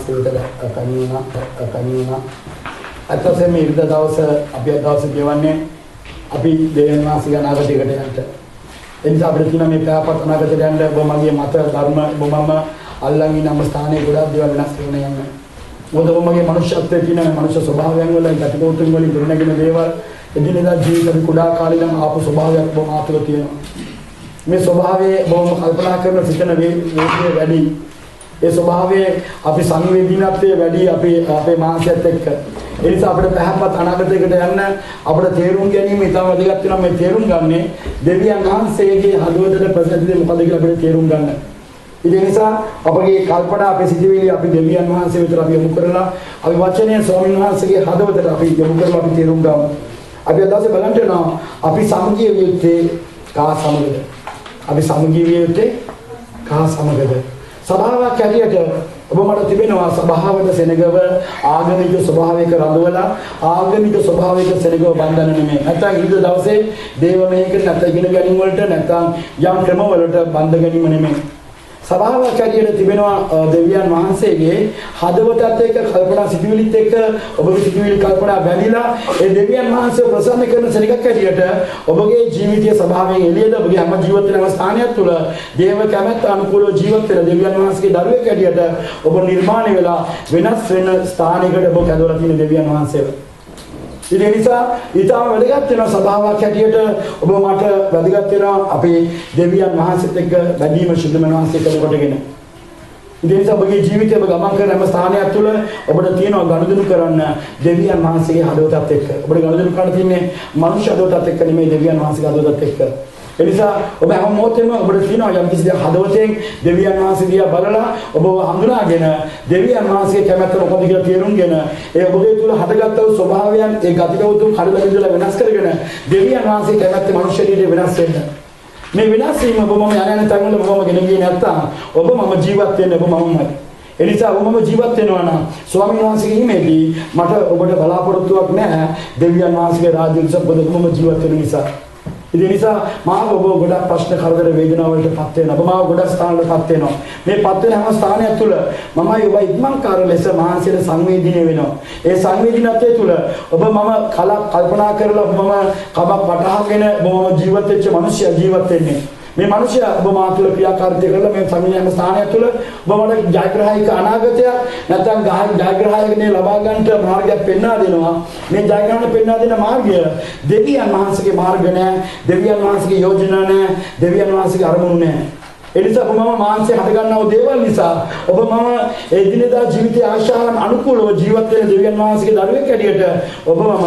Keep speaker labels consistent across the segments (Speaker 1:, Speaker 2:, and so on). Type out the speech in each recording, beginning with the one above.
Speaker 1: වහන්සේට කණිනා අතසේ මේ ඉරිදා දවස අපි දවසේ ගෙවන්නේ අපි දෙවියන් වහන්සේගේ අනාගතයකට යන්න. එනිසා අපිට තියෙන මේ පැවපත් අනාගතයට යන්න ඔබ මගේ මත ධර්ම ඔබ මම අල්ලන් ඉන්න ස්ථානයේ ගොඩක් දේවල් වෙනස් කරන යන්න. මොකද ඔබ මගේ මනුෂ්‍යත්වයේ තියෙන මනුෂ්‍ය ස්වභාවයන් වල ගැටලුතුන් වලින් ගොඩනැගෙන දේවල් එදිනෙදා ජීවිතේ කුඩා කාලේ ඉඳන් ආපු ස්වභාවයක් ඔබ මාතුල තියෙනවා. මේ ස්වභාවයේ ඔබ කල්පනා කරන සිතන වේගය වැඩි. ඒ ස්වභාවයේ අපි සංවේදීනත්වයේ වැඩි අපේ මානසිකත් එක්ක. ඒ නිසා අපිට පැහැපත් අනාගතයකට යන්න අපිට තේරුම් ගැනීම ඉතාම වැදගත් වෙනවා. මේ තේරුම් ගන්නේ දෙවියන් වහන්සේගේ හදවතට ප්‍රසන්නදී මොකද කියලා අපිට තේරුම් ගන්න. ඒ නිසා අපගේ කල්පනා අපේ සිතිවිලි අපි දෙවියන් වහන්සේ විතර අපි යොමු කරලා අපි වචනය ස්වාමීන් වහන්සේගේ හදවතට අපි යොමු කරලා අපි තේරුම් ගමු. අපි අදහස බලන්න යනවා අපි සමගිය වියුත්තේ කා සමගද? අපි සමගිය වියුත්තේ කා සමගද? සභාවක් ඇරියට ඔබ මට තිබෙනවා සභාවට සෙනගව ආගමික ස්වභාවයක රඳවලා ආගමික ස්වභාවයක සෙනගව බන්ධන නෙමෙයි. නැත්නම් ඊට දවසේ දේව මේකට නැත්නම් ඉගෙන ගැනීම වලට නැත්නම් යම් ක්‍රම වලට බන්ධ ගැනීම නෙමෙයි. සභාවක් ඇරියට තිබෙනවා දෙවියන් වහන්සේගේ හදවතත් එක්ක කල්පනා සිතුවිලිත් එක්ක ඔබගේ සිතුවිලි කල්පනා බැඳිලා ඒ දෙවියන් වහන්සේ ප්‍රසන්න කරන සෙනගක් ඇරියට ඔබගේ ජීවිතයේ ස්වභාවයෙන් එළියද ඔබගේ හැම ජීවිත වෙනම ස්ථානයක් තුළ දේව කැමැත්ත අනුකූලව ජීවත් වෙන දෙවියන් වහන්සේගේ දරුවෙක් ඇරියට ඔබ නිර්මාණය වෙලා වෙනස් වෙන ස්ථානයකට ඔබ කැඳවලා තියෙන දෙවියන් වහන්සේව. ඒ නිසා ඊටම වැදගත් වෙන සභාවක් හැටියට ඔබ මට වැදගත් වෙනවා අපේ දෙවියන් වහන්සේත් එක්ක වැඩිම ශුද්ධ මනෝන්සේ කොටගෙන. ඒ නිසා ඔබගේ ජීවිතය ඔබ ගමන් කරන හැම ස්ථානයක් තුළ ඔබට තියෙනවා ගනුදෙනු කරන්න දෙවියන් වහන්සේගේ හදවතත් එක්ක. ඔබට ගනුදෙනු කරන්න තියෙන්නේ මනුෂ්‍ය හදවතත් එක්ක නෙමෙයි දෙවියන් වහන්සේගේ හදවතත් එක්ක. ඒ නිසා ඔබ හැම මොහොතේම ඔබට තියෙනවා යම් කිසි දෙයක් හදවතෙන් දෙවියන් වහන්සේ දිහා බලලා ඔබව හඳුනාගෙන දෙවියන් වහන්සේගේ කැමැත්ත මොකද කියලා තේරුම්ගෙන ඒ ඔබගේ තුල හටගත්ත වූ ස්වභාවයන් ඒ ගතිගෞතුම් කඩලා බිඳලා වෙනස් කරගෙන දෙවියන් වහන්සේ කැමැත්ත මනුෂ්‍යයෙකුට වෙනස් වෙන්න. මේ වෙනස් වීම ඔබ මම යන තැන් වල ඔබම ගෙන ගියේ නැත්තම් ඔබ මම ජීවත් වෙන්නේ ඔබ මමමයි. ඒ නිසා ඔබ මම ජීවත් වෙනවා නම් ස්වාමීන් වහන්සේගේ හිමේදී මට ඔබට බලාපොරොත්තුවක් නැහැ දෙවියන් වහන්සේගේ රාජ්‍ය උත්සව ඔබ මම ජීවත් වෙන නිසා. ඒ නිසා මාව ඔබ ගොඩක් ප්‍රශ්න කරදර වේදනා වලටපත් වෙනවා. ඔබ මාව ගොඩක් ස්ථානවලටපත් වෙනවා. මේපත් වෙන හැම ස්ථානයක් තුළ මමයි ඔබ ඉක්මන්කාර ලෙස මහන්සියට සංවේදීන වෙනවා. ඒ සංවේදීනත්වයේ තුළ ඔබ මම කල්පනා කරලා මම කමක් වටහාගෙන ඔබ මම ජීවත් වෙච්ච මිනිසයා ජීවත් වෙන්නේ. මේ මිනිසයා ඔබ මා තුළ ක්‍රියාකාරීත්වය කරලා මේ සමිතියම ස්ථානයක් තුළ ඔබ මට ජයග්‍රහයික අනාගතයක් නැත්නම් ජයග්‍රහයකනේ ලබා ගන්නට මාර්ගයක් පෙන්වා දෙනවා. මේ ජයග්‍රහණ පෙන්වා දෙන මාර්ගය දෙවියන් වහන්සේගේ මාර්ග නෑ, දෙවියන් වහන්සේගේ යෝජනා නෑ, දෙවියන් වහන්සේගේ අරමුණු නෑ. ඒ නිසා ඔබ මම මානසික හට ගන්නව දේවල් නිසා ඔබ මම ඒ දිනදා ජීවිතයේ ආශාවන් අනුකූලව ජීවත් වෙන දෙවියන් වහන්සේගේ දරුවෙක් ඇටියට ඔබ මම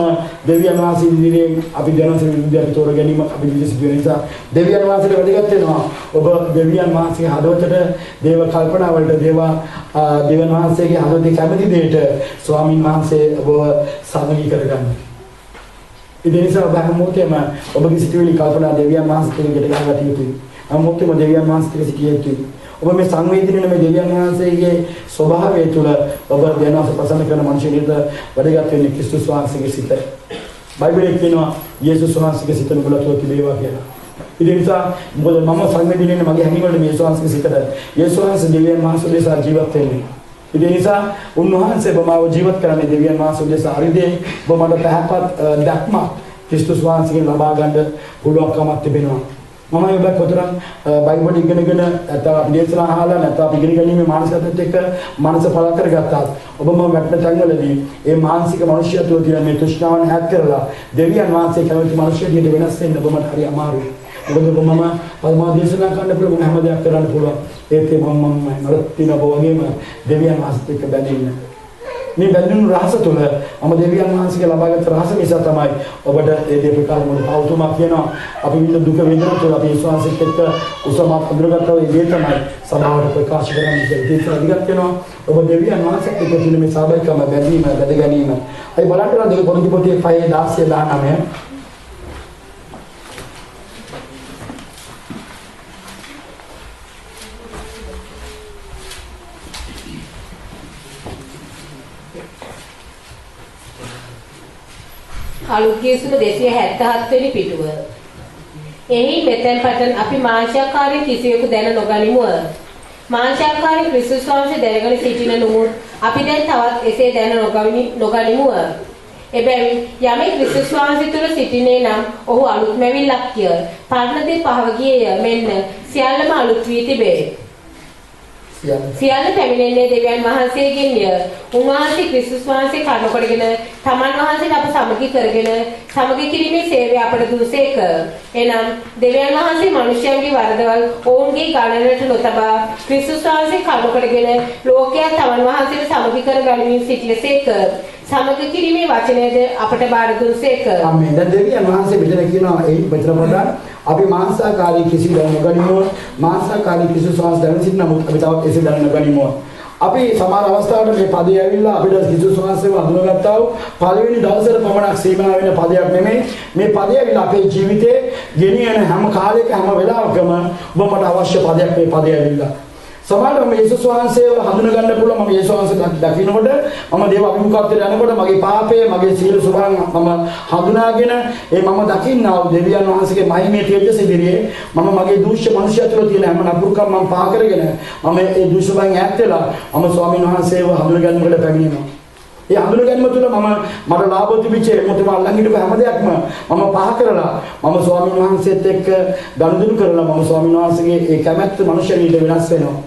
Speaker 1: දෙවියන් වහන්සේ ඉදිරියෙන් අපි ජනසෙ විද්‍යාව තෝර ගැනීම අපි විශේෂ වෙන නිසා දෙවියන් වහන්සේට වැදගත් වෙනවා. ඔබ දෙවියන් වහන්සේගේ හදවතට දේව කල්පනා වලට දෙවියන් වහන්සේගේ හදවතේ කැමැති දෙයට ස්වාමින් වහන්සේ ඔබ සමගී කරගන්න. ඒ නිසා ඔබ හැම මොහොතේම ඔබගේ සිතුවිලි කල්පනා දෙවියන් වහන්සේට ගෙට ගන්න යුතුයි. අමුතුම දෙවියන් වහන්සේට සිටිය යුතුයි. ඔබ මේ සංවේදීන මේ දෙවියන් වහන්සේගේ ස්වභාවය තුළ ඔබ දෙවියන් වහන්සේ ප්‍රසන්න කරන මනුෂ්‍යයෙකුට වැඩගත් වෙන්නේ ක්‍රිස්තුස් වහන්සේගේ සිත. බයිබලයේ කියනවා යේසුස් වහන්සේගේ සිත නුඹලට තිබේවා කියලා. ඒ නිසා මොකද මම සංවේදීන මගේ හැඟීම් වලට යේසුස් වහන්සේගේ සිතට යේසුස් වහන්සේ දෙවියන් වහන්සේ දේශා ජීවත් වෙන්නේ. ඒ නිසා උන්වහන්සේ බමාව ජීවත් කරන්නේ දෙවියන් වහන්සේ දේශා හරිදී ඔබ මට පැහැපත් දැක්ම ක්‍රිස්තුස් වහන්සේගෙන් ලබා ගන්න පුළුවන්කමක් තිබෙනවා. මම ඔබ කොතරම් බයිබල් ඉගෙනගෙන නැත්නම් අපි දේශනා අහලා නැත්නම් අපි ඉගෙන ගැනීමේ මානසිකත්වයට එක්ක මනස පළ කරගත්තා. ඔබ මම වැටෙන තැන්වලදී මේ මානසික මනුෂ්‍යත්වය තියෙන මේ තෘෂ්ණාවන් ඈත් කරලා දෙවියන් වහන්සේ කැමති මනුෂ්‍යයෙකුට වෙනස් වෙන්න ඔබ මට හරි අමාරුයි. මොකද ඔබ මම පරම දේශනා කරන්න පුළුවන් හැම දෙයක් කරන්න පුළුවන්. ඒත් මම මට තියෙන ඔබ වගේම දෙවියන් වහන්සේත් එක්ක බැඳෙන්න. මේ බැඳුණු රහස තුළ මම දෙවියන් වහන්සේගේ ලබාගත් රහස නිසා තමයි ඔබට ඒ දේ ප්‍රකාශ මොකද පෞතුමා කියනවා අපි විඳ දුක වේදනා තුළ අපි විශ්වාසෙත් එක්ක උසමත් අඳුරගත්තා ඒ දේ තමයි සමාවට ප්‍රකාශ කරන්නේ කියලා. ඒක අධිගත වෙනවා ඔබ දෙවියන් වහන්සේත් එක්ක තියෙන මේ සාබයිකම බැඳීම බැඳ ගැනීම. අයි බලන්න දෙක පොඩි පොතේ 5:16-19
Speaker 2: අලුත්ගේසුම 277 වෙනි පිටුව. එහි මෙතෙන් පටන් අපි මාංශාකාරී කිසිවෙකු දැන නොගනිමු. මාංශාකාරී ක්‍රිස්තුස් වහන්සේ දැනගෙන සිටින නමුත් අපි දැන් තවත් එසේ දැන නොගනිමු. එබැවින් යමෙක් ක්‍රිස්තුස් වහන්සේ තුළ සිටිනේ නම් ඔහු අලුත්මැවිල්ලක්ය. පරණ දේ පහව ගියේය. මෙන්න සියල්ලම අලුත් වී තිබේ. සියල්ල පැමිණෙන්නේ දෙවියන් වහන්සේගෙන්ය. උන්වහන්සේ ක්‍රිස්තුස් වහන්සේ කර්ම කොටගෙන තමන් වහන්සේට අප සමගි කරගෙන සමගි කිරීමේ සේවය අපට දුසේක. එනම් දෙවියන් වහන්සේ මිනිසයන්ගේ වරදවල් ඔවුන්ගේ ගණනට නොතබා ක්‍රිස්තුස් වහන්සේ කර්ම කොටගෙන ලෝකයා තමන් වහන්සේට සමගි කර ගනිමින් සිටියසේක. සමගි කිරීමේ වචනයද අපට බාර දුසේක.
Speaker 1: ආමේන්. දැන් දෙවියන් වහන්සේ මෙතන කියනවා ඒ මෙතන පොඩ්ඩක් අපි මාංශාකාරී කිසි දැන නොගනිමු. මාංශාකාරී ක්‍රිස්තුස් වහන්සේ දැන සිටින නමුත් අපි තවත් එසේ දැන නොගනිමු. අපි සමහර අවස්ථාවල මේ පදේ ඇවිල්ලා අපිට ක්‍රිස්තුස් වහන්සේව හඳුනාගත්තා වූ පළවෙනි දවසට පමණක් සීමා වෙන පදයක් නෙමෙයි. මේ පදේ ඇවිල්ලා අපේ ජීවිතේ ගෙනියන හැම කාලයක හැම වෙලාවකම ඔබ මට අවශ්‍ය පදයක් මේ පදේ ඇවිල්ලා. සමහරවිට මම යේසුස් වහන්සේව හඳුනා ගන්න පුළුවන්. මම යේසුස් වහන්සේ දකින්නකොට මම දේව අභිමුඛත්වයට යනකොට මගේ පාපය මගේ සියලු සුභයන් මම හඳුනාගෙන මම දකින්නා වූ දෙවියන් වහන්සේගේ මහිමේ තේජස ඉදිරියේ මම මගේ දූෂ්‍ය මනුෂ්‍යය තුළ තියෙන හැම නපුරුකම් මම පහ කරගෙන මම ඒ දූෂ්‍යයන් ඈත් වෙලා මම ස්වාමීන් වහන්සේව හඳුනා ගන්නකොට පැමිණෙනවා. ඒ හඳුනා ගැනීම තුළ මට ලාභ තිබිච්ච මොකද අල්ලන් හිටපු හැම දෙයක්ම මම පහ කරලා මම ස්වාමීන් වහන්සේත් එක්ක ගනුදෙනු කරලා මම ස්වාමීන් වහන්සේගේ ඒ කැමැත්ත මනුෂ්‍යරීට වෙනස් වෙනවා.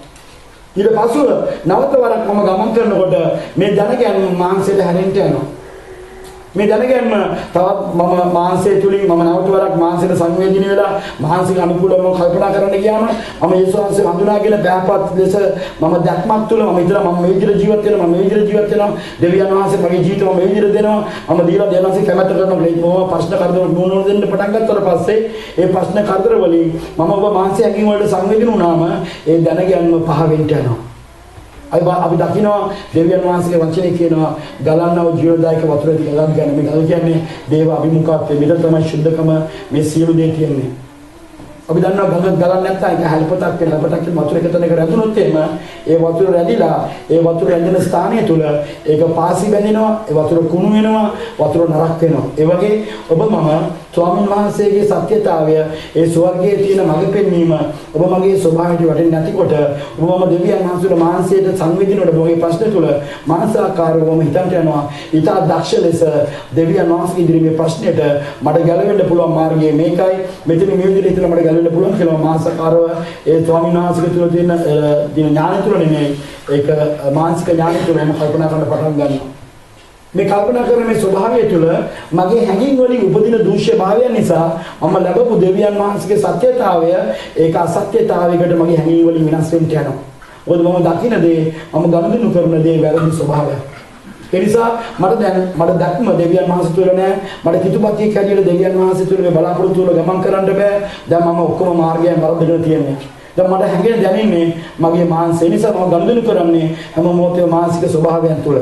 Speaker 1: ඊට පස්ව නැවත වරක් මම ගමන් කරනකොට මේ දැනගැන්ම මාංශයට හැරෙන්න යනවා. මේ දැනගැන්ම තවත් මම මාංශය තුලින් මම නැවත වරක් මාංශයට සංවේදනය වෙලා මාංශික අනුකූලව මම කල්පනා කරන්න ගියාම මම යේසුස් වහන්සේ හඳුනාගෙන බෑපත් ලෙස මම දැක්මක් තුල මම ඉතලා මම මේ විදිහට ජීවත් වෙනවා. මම මේ විදිහට ජීවත් වෙනවා. දෙවියන් වහන්සේ මගේ ජීවිතේ මම මේ විදිහට දෙනවා. මම දීලා දෙවියන් වහන්සේ කැමැත්ත කරනවා. මේ මොනවා ප්‍රශ්න කරදර නුනෝන දෙන්න පටන් ගත්තට පස්සේ ඒ ප්‍රශ්න කරදර වලින් මම ඔබ මාංශය හැකින් වලට සංවේදනය වුණාම ඒ දැනගැන්ම පහ වෙන්න යනවා. අපි දකිනවා දෙවියන් වහන්සේගේ වචනේ කියනවා ගලන්නා වූ ජීවදායක වතුර ටික ගලන් ගන්න. මේ ගල කියන්නේ දේව අභිමුඛත්වය. මෙතන තමයි ශුද්ධකම මේ සියලු දේ කියන්නේ. අපි දන්නවා ගඟ ගලන් නැත්නම් ඒක හැල්පතක් කියන හැල්පතක් කියන වතුර එක තැනක රැඳුනොත් එහෙම ඒ වතුර රැඳිලා ඒ වතුර රැඳෙන ස්ථානය තුල ඒක පාසි බැඳෙනවා. ඒ වතුර කුණු වෙනවා. වතුර නරක් වෙනවා. ඒ වගේ ඔබ මම ස්වාමීන් වහන්සේගේ සත්‍යතාවය ඒ ස්වර්ගයේ තියෙන මඟ පෙන්වීම ඔබ මගේ ස්වභාවයට වටින්නේ නැතිකොට ඔබ මම දෙවියන් වහන්සේගේ මානසයට සංවේදීනොට ඔබගේ ප්‍රශ්න තුල මානසාකාරවම හිතන්ට යනවා. ඊට දක්ෂ ලෙස දෙවියන් වහන්සේ ඉදිරියේ ප්‍රශ්නෙට මට ගැලවෙන්න පුළුවන් මාර්ගය මේකයි. මෙතන මේ විදිහට හිතලා මට ගැලවෙන්න පුළුවන් කියලා මානසාකාරව ඒ ස්වාමීන් වහන්සේගේ තුල තියෙන ඥානය තුල නෙමෙයි ඒක මානසික ඥානය තුල මම කල්පනා කරන්න පටන් ගන්නවා. මේ කල්පනා කරන මේ ස්වභාවය තුළ මගේ හැඟීම් වලින් උපදින දූෂ්‍ය භාවයන් නිසා මම ලැබපු දෙවියන් වහන්සේගේ සත්‍යතාවය ඒක අසත්‍යතාවයකට මගේ හැඟීම් වලින් වෙනස් වෙන්න යනවා. මොකද මම දකින දේ මම ගනුදෙනු කරන දේ වැරදි ස්වභාවයක්. ඒ නිසා මට දැක්ම දෙවියන් වහන්සේ තුළ නෑ. මට කිතුපතියක් හැටියට දෙවියන් වහන්සේ තුළ මේ බලාපොරොත්තු වල ගමන් කරන්න බෑ. දැන් මම ඔක්කොම මාර්ගයන් වරදගෙන තියෙනවා. දැන් මට හැඟෙන දැනෙන්නේ මගේ මානසය නිසා මම ගනුදෙනු කරන්නේ හැම මොහොතේම මානසික ස්වභාවයන් තුළ.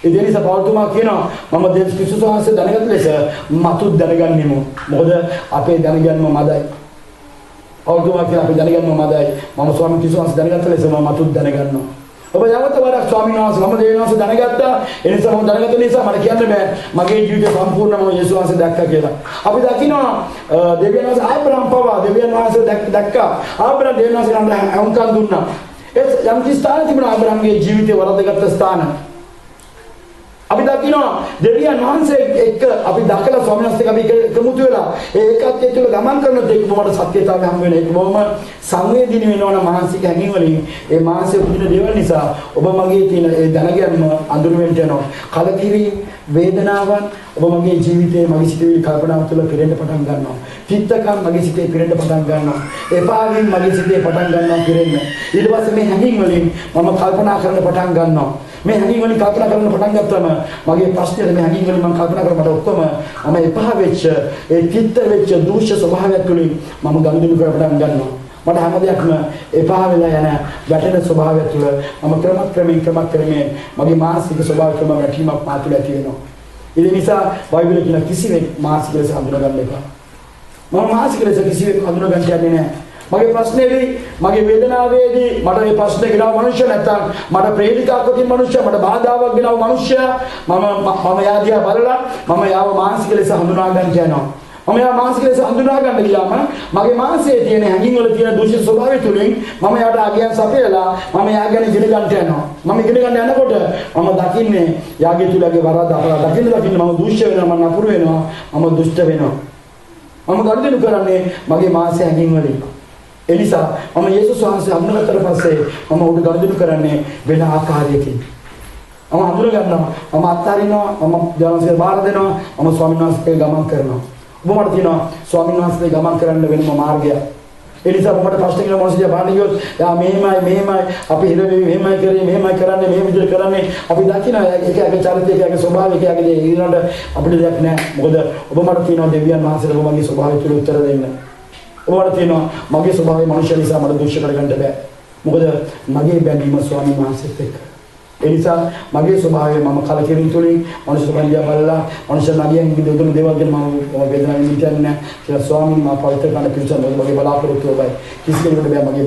Speaker 1: ඒ නිසා පෞල්තුමා කියනවා මම දේව ක්‍රිස්තුස් වහන්සේ දැනගත් ලෙස මතුත් දැනගන්නෙමු. මොකද අපේ දැනගැන්ම මදයි. පෞල්තුමා කියන අපේ දැනගැන්ම මදයි. මම ස්වාමීන් ක්‍රිස්තුස් වහන්සේ දැනගත් ලෙස මම මතුත් දැනගන්නවා. ඔබ යවත වරක් ස්වාමීන් වහන්සේ මම දෙවියන් වහන්සේ දැනගත්තා. ඒ නිසා මම දැනගත්ත නිසා මට කියන්න බෑ මගේ ජීවිතය සම්පූර්ණම යේසුස් වහන්සේ දැක්කා කියලා. අපි දකිනවා දෙවියන් වහන්සේ ආබ්‍රහම් පවා දෙවියන් වහන්සේ දැක්කා. ආබ්‍රහම් දෙවියන් වහන්සේට අහුම්කම් දුන්නා. ඒ යම් කිසි ස්ථාන තිබුණා ආබ්‍රහම්ගේ ජීවිතේ වරදගත් ස්ථාන. අපි දකිනවා දෙවියන් වහන්සේ එක්ක අපි දැකලා ස්වාමීන් වහන්සේට අපි එකමුතු වෙලා ඒකත් එක්ක ගමන් කරනකොට ඒක බොහොම සත්‍යතාවය හම් වෙන ඒක බොහොම සංවේදීන වෙනවන මානසික හැඟීම් වලින් ඒ මානසික උදින දේවල් නිසා ඔබ මගේ තියෙන ඒ දැනගැන්ම අඳුරෙන්න යනවා. කලකිරීම වේදනාවන් ඔබ මගේ ජීවිතයේ මගේ සිතුවිලි කල්පනාව තුළ පිරෙන්න පටන් ගන්නවා. චිත්තකම් මගේ සිතේ පිරෙන්න පටන් ගන්නවා. එපාවින් මගේ සිතේ පටන් ගන්නවා පිරෙන්න. ඊට පස්සේ මේ හැඟීම් වලින් මම කල්පනා කරන්න පටන් ගන්නවා. මේ හැඟීම් වලින් කල්පනා කරන්න පටන් ගත්තම මගේ ප්‍රශ්නේ මේ හැඟීම් වලින් මම කල්පනා කරලා මට ඔක්කොම මම එපා වෙච්ච ඒ චිත්ත වෙච්ච දූෂ්‍ය ස්වභාවයක් තුළින් මම ගනුදෙනු කරන්න පටන් ගන්නවා. මට හැම දෙයක්ම එපා වෙලා යන වැටෙන ස්වභාවය තුළ මම ක්‍රමක්‍රමයෙන් මගේ මානසික ස්වභාවය ක්‍රම වැටීමක් මාතුල ඇති වෙනවා. ඒ නිසා බයිබලයේ කියන කිසිවෙක් මානසික ලෙස හඳුනා ගන්න එපා. මම මානසික ලෙස කිසිවෙක් හඳුනා ගන්න යන්නේ නැහැ. මගේ ප්‍රශ්නේදී මගේ වේදනාවේදී මට මේ ප්‍රශ්නේ ගෙනාව මනුෂ්‍ය නැත්තම් මට ප්‍රේරිකාවක් තියෙන මනුෂ්‍ය මට බාධාවක් ගෙනාව මනුෂ්‍ය මම යාදියා බලලා මම යාව මානසික ලෙස හඳුනා ගන්න යනවා. මම යා මානසික ලෙස හඳුනා ගන්න ගියාම මගේ මානසයේ තියෙන හැඟීම් වල තියෙන දූෂිත ස්වභාවය තුලින් මම යාට ආගයන් සපයලා මම යා ගැන ඉගෙන ගන්නට යනවා. මම ඉගෙන ගන්න යනකොට මම දකින්නේ යාගේ තුලගේ වරද අපරාධ දකින්න මම දූෂ්‍ය වෙනවා, මම නපුරු වෙනවා, මම දුෂ්ට වෙනවා. මම ගනුදෙනු කරන්නේ මගේ මානසික හැඟීම් වලින්. ඒ නිසා මම යේසුස් වහන්සේ හඳුනාගත්තට පස්සේ මම උඩ ගනුදෙනු කරන්නේ වෙන ආකාරයකින්. මම හඳුනා ගන්නවා, මම අත්හරිනවා, මම ජනසේව බාර දෙනවා, මම ස්වාමීන් වහන්සේගේ ගමන් කරනවා. ඔබ මට කියනවා ස්වාමීන් වහන්සේගේ ගමන් කරන්න වෙනම මාර්ගයක්. ඒ නිසා ඔබට ප්‍රශ්න කියලා මොනවද බාන්න ගියොත් යා මෙහෙමයි අපි හිර වෙවි මෙහෙමයි කරේ මෙහෙමයි කරන්නේ මෙහෙම විදිහට කරන්නේ අපි දකිනවා එක එක චරිතය එක එක ස්වභාවය එක එක දේ ඊළඟට අපිට දෙයක් නැහැ. මොකද ඔබ මට කියනවා දෙවියන් වහන්සේට ඔබ මගේ ස්වභාවය තුල උත්තර දෙන්න. ඔබ මට කියනවා මගේ ස්වභාවය මනුෂ්‍ය නිසා මට දුෂ්‍ය කරගන්න බෑ. මොකද මගේ බැඳීම ස්වාමීන් වහන්සේත් එක්ක. ඒ නිසා මගේ ස්වභාවය මම කලකිරීම තුලින් මනුෂ්‍ය ස්වභාවය බලලා මනුෂ්‍ය නගියන් විදුණු දේවල් ගැන මම වේදනාවෙන් ඉන්නේ කියලා ස්වාමීන් මා පවිත්‍ර කරන පිළිසඳ මගේ බලාපොරොත්තු ඔබයි. කිසි කෙනෙකුට බෑ මගේ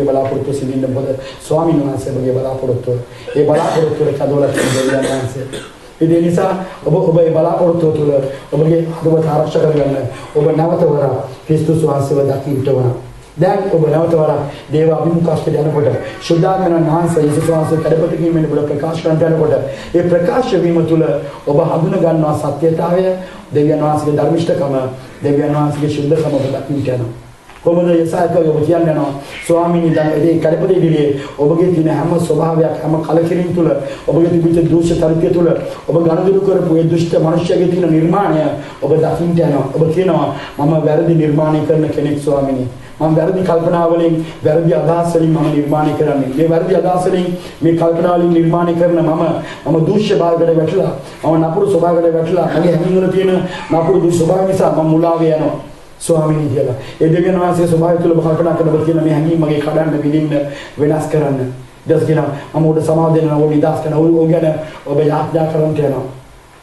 Speaker 1: බලාපොරොත්තු සිඳින්න මොකද ස්වාමීන් වහන්සේ මගේ බලාපොරොත්තු. ඒ බලාපොරොත්තු කදවලා දෙවියන් වහන්සේ. ඒ නිසා ඔබ ඒ බලාපොරොත්තු තුළ ඔබගේ හදවත ආරක්ෂා කරගන්න ඔබ නැවත වර ක්‍රිස්තුස් වහන්සේව දකින්නට වර. දැන් ඔබ නැවත වර දේව අභිමුඛස්කයට යනකොට ශුද්ධාත්මන වහන්සේ යේසුස් වහන්සේ කඩපත කීමෙන් ඔබ ප්‍රකාශ කරන්න යනකොට ඒ ප්‍රකාශ වීම තුළ ඔබ හඳුන ගන්නවා සත්‍යතාවය, දෙවියන් වහන්සේගේ ධර්මිෂ්ඨකම, දෙවියන් වහන්සේගේ ශුද්ධකම ඔබ දකින්නට යනවා. කොහොමද යසායක ඔබ කියන්නේ යනවා ස්වාමීනි දැන් ඒ කඩපත ඉදිරියේ ඔබගේ තියෙන හැම ස්වභාවයක් හැම කලකිරීම තුළ ඔබගේ තිබිච්ච දූෂ්‍ය චරිතය තුළ ඔබ ගනුදෙනු කරපු ඒ දුෂ්ට මනුෂ්‍යගේ තියෙන නිර්මාණය ඔබ දකින්නට යනවා. ඔබ කියනවා මම වැරදි නිර්මාණය කරන කෙනෙක් ස්වාමීනි. මම වැරදි කල්පනා වලින් වැරදි අදහස් වලින් මම නිර්මාණය කරන්නේ. මේ වැරදි අදහස් වලින් මේ කල්පනා වලින් නිර්මාණය කරන මම දූෂ්‍ය භාවයකට වැටලා මම නපුරු ස්වභාවයකට වැටලා මගේ හැඟීම් වල තියෙන නපුරු දූෂ්‍ය ස්වභාවය නිසා මම මුලාවේ යනවා. ස්වාමීනි කියලා. ඒ දෙවියන් වහන්සේ ස්වභාවය තුළ කල්පනා කරනකොට කියන මේ හැඟීම් මගේ කඩන්න බිඳින්න වෙනස් කරන්න. ඊට කියනවා මම උඩ සමාව දෙනවා ඔබ නිදාස් කරනවා ඔය ගැන ඔබ යාඥා කරන්න යනවා.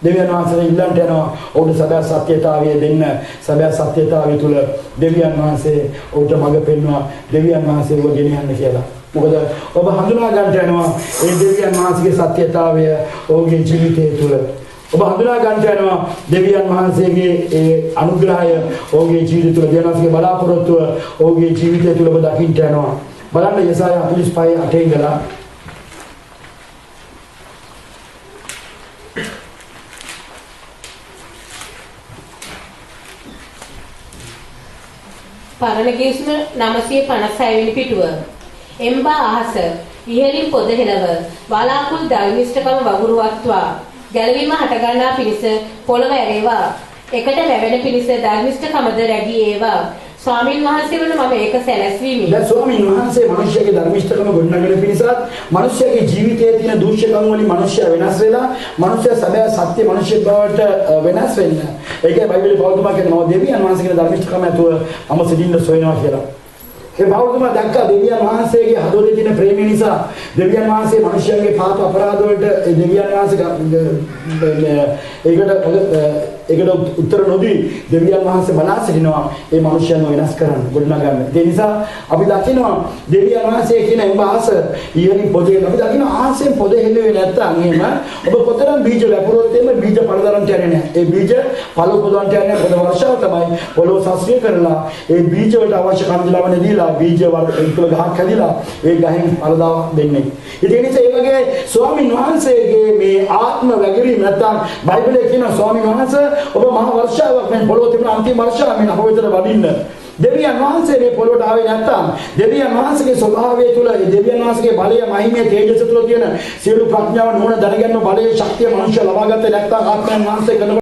Speaker 1: දෙවියන් වහන්සේ ඉල්ලන්ට යනවා ඔබ සැබෑ සත්‍යතාවය දෙන්න. සැබෑ සත්‍යතාවය තුළ දෙවියන් වහන්සේ ඔබට මඟ පෙන්වනවා. දෙවියන් වහන්සේ ඔබ ගෙනියන්න කියලා. මොකද ඔබ හඳුනා ගන්නට යනවා ඒ දෙවියන් වහන්සේගේ සත්‍යතාවය ඔබගේ ජීවිතය තුළ. ඔබ හඳුනා ගන්නට යනවා දෙවියන් වහන්සේගේ ඒ අනුග්‍රහය ඔහුගේ ජීවිතය තුළ, දෙවියන් වහන්සේගේ බලාපොරොත්තුව ඔහුගේ ජීවිතය තුළ ඔබ දකින්නට යනවා. බලන්න යෙසායා 45:8 ඉඳලා
Speaker 2: පරණ ගිවිසුම 956 වෙනි පිටුව. එම්බා අහස ඉහළින් පොද හෙළව බලාකුල් ධර්මිෂ්ඨකම වගුරුවත්වා ගැලවීම හටගන්නා පිණිස පොළව ඇරේවා. එකට වැවෙන පිණිස ධර්මිෂ්ඨකමද රැගී ඒවා. ස්වාමීන් වහන්සේ වන මම ඒක සැලැස්වීමි.
Speaker 1: දැන් ස්වාමීන් වහන්සේ මිනිස්යාගේ ධර්මිෂ්ඨකම ගොඩනගෙන පිණිසත් මිනිස්යාගේ ජීවිතයේ තියෙන දූෂ්‍යකම් වලින් මිනිස්යා වෙනස් වෙලා මිනිස්යා සැබෑ සත්‍ය මිනිස්යෙක් බවට වෙනස් වෙන්න. ඒකයි බයිබලයේ පෞල්තුමා කියනවා දෙවියන් වහන්සේගේ ධර්මිෂ්ඨකම ඇතුව මම සිටින්න සොයනවා කියලා. ඒ පෞල්තුමා දැක්කා දෙවියන් වහන්සේගේ හදවතේ තියෙන ප්‍රේමය නිසා දෙවියන් වහන්සේ මිනිස්යාගේ පාප අපරාධ වලට දෙවියන් වහන්සේ ඒකට උත්තර නොදී දෙවියන් වහන්සේ බලා සිටිනවා ඒ මිනිස්යන්ව වෙනස් කරන්න ගොඩනගන්න. ඒ නිසා අපි දකිනවා දෙවියන් වහන්සේ කියන උඹ ආස ඊයනි පොදේ අපි දකිනවා ආසෙන් පොදේ හෙළුවේ නැත්තම් එහෙම ඔබ කොතරම් බීජ වැපුරොත් එම බීජ පළදරන්ට යන්නේ නැහැ. ඒ බීජ පළව පොදවන්ට යන්නේ පොද වර්ෂාව තමයි පොළොව සස්ත්‍රිය කරලා ඒ බීජ වලට අවශ්‍ය කන්දලවන දීලා බීජ වර්ග ගහක් හැදිලා ඒ ගහෙන් පළදාව දෙන්නේ. ඒ නිසා ඒ වගේ ස්වාමීන් වහන්සේගේ මේ ආත්ම වැගිරීම නැත්තම් බයිබලයේ කියන ස්වාමීන් වහන්සේ ඔබ මහ වර්ෂාවක් මේ පොළොව තිබුණ අන්තිම වර්ෂාව මේ අප වෙතට වඩින්න දෙවියන් වහන්සේ මේ පොළොවට ආවේ නැත්තම් දෙවියන් වහන්සේගේ ස්වභාවය තුළ දෙවියන් වහන්සේගේ බලය මහිමය තේජස තුළ තියෙන සියලු ප්‍රඥාව නුවණ දැනගන්න බලයේ ශක්තිය මනුෂ්‍ය ලබා ගත්තේ නැත්තම් ආත්මයන් වහන්සේ කරන